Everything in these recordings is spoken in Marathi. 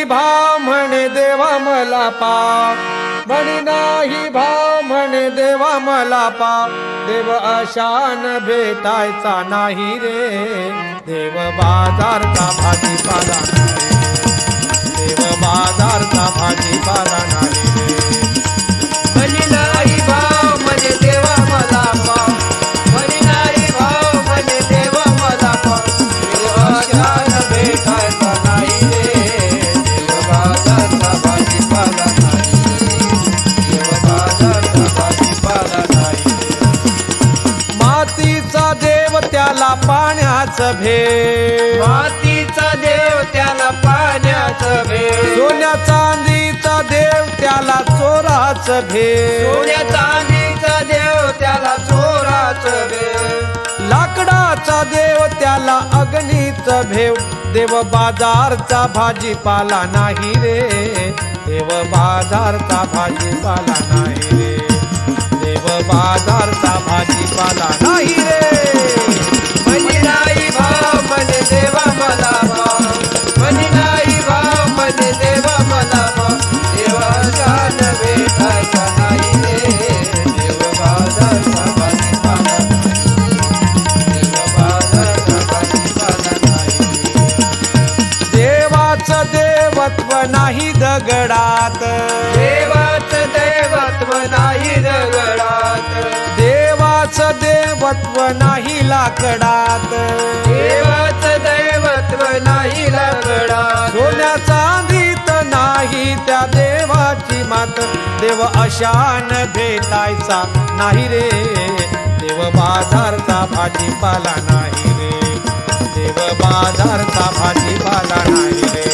नाही भाव म्हणे देवा मला पाव, म्हणे नाही भाव म्हणे देवा मला पाव, देव अशान भेटायचा नाही रे, देव बाजारचा भाजीपाला नाही, देव बाजारचा भाजीपाला नाही रे. म्हणे नाही भाव म्हणे देवा मला पाव, म्हणे नाही भाव म्हणे देवा मला पाव, देव अशान भेटायचा नाही रे, देव बाजारचा भाजीपाला नाही, देव बाजारचा भाजीपाला नाही. मातीचा देव त्याला पाण्याचं भेव, मातीचा देव त्याला पाण्याचं भेव, सोन्या चांदीचा देव त्याला चोराचं भेव, सोन्या चांदीचा देव त्याला चोराचं भेव, लाकडाचा देव त्याला अग्नीचं भेव, देव बाजारचा भाजीपाला नाही रे, देव बाजारचा भाजीपाला नाही रे, देव बाजारचा भाजीपाला नाही रे. म्हणे नाही भाव म्हणे देवा मला पाव, म्हणे नाही भाव म्हणे देवा मला पाव, देव अशान भेटायचा नाही रे, देव बाजारचा भाजीपाला नाही, देव बाजारचा भाजीपाला नाही. देवाचं देवत्व नाही दगडात, देवाचं देवत्व नाही दगडात, देवाचं देवत्व नाही लाकडात, देवाचं दैवत्व नाही लाकडात, सोन्या चांदीत नाही त्या देवाची मात, देव अशान भेटायचा नाही रे, देव बाजारचा भाजीपाला नाही रे, देव बाजारचा भाजीपाला नाही रे.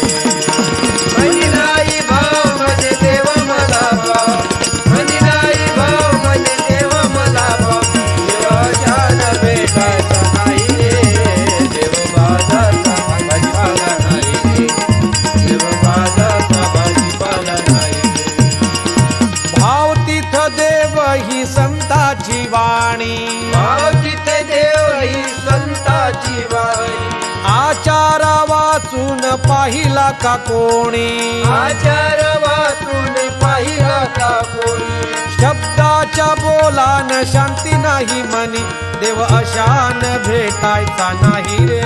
म्हणे नाही भाव म्हणे देव मला पाव, म्हणे नाही भाव म्हणे देव मला पाव, देव अशान भेटायचा नाही रे, देव बाजारचा भाजीपाला नाही रे, देव बाजारचा भाजीपाला नाही रे. भाव तिथ देव ही संताची वाणी, भाव तिथे देव ही संताची वाणी, आचार वाचून पाहिला का कोणी, आचार वाचून पाहिला का कोणी, शब्दाच्या बोलान शांती नाही मनी, देव अशान भेटायचा नाही रे,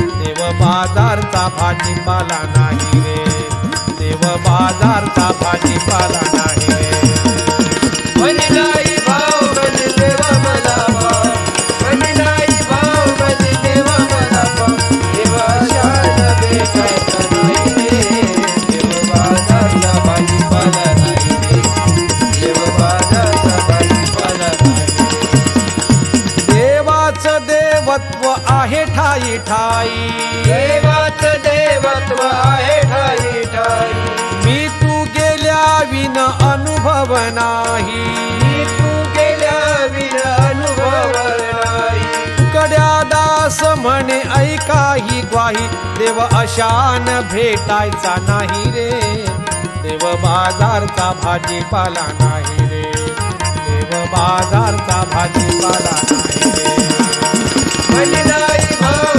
देव बाजारचा भाजीपाला नाही रे, देव बाजारचा भाजीपाला नाही रे. म्हणे नाही भाव म्हणे देवा मला पाव, म्हणे नाही भाव म्हणे देवा मला पाव, देव अशान भेटायचा नाही रे, देव बाजारचा भाजीपाला नाही रे, देव बाजारचा भाजीपाला नाही. देवाचं देवत्व आहे ठाई ठाई, देवाचं देवत्व आहे ठाई ठाई, मी तू गेल्या विन अनुभव नाही, मी तू गेल्या विन अनुभव नाही, तुकड्या दास म्हणे ऐका ही ग्वाही, देव अशान भेटायचा नाही रे, देव बाजारचा भाजीपाला नाही रे, देव बाजारचा भाजीपाला नाही रे. म्हणे नाही भाव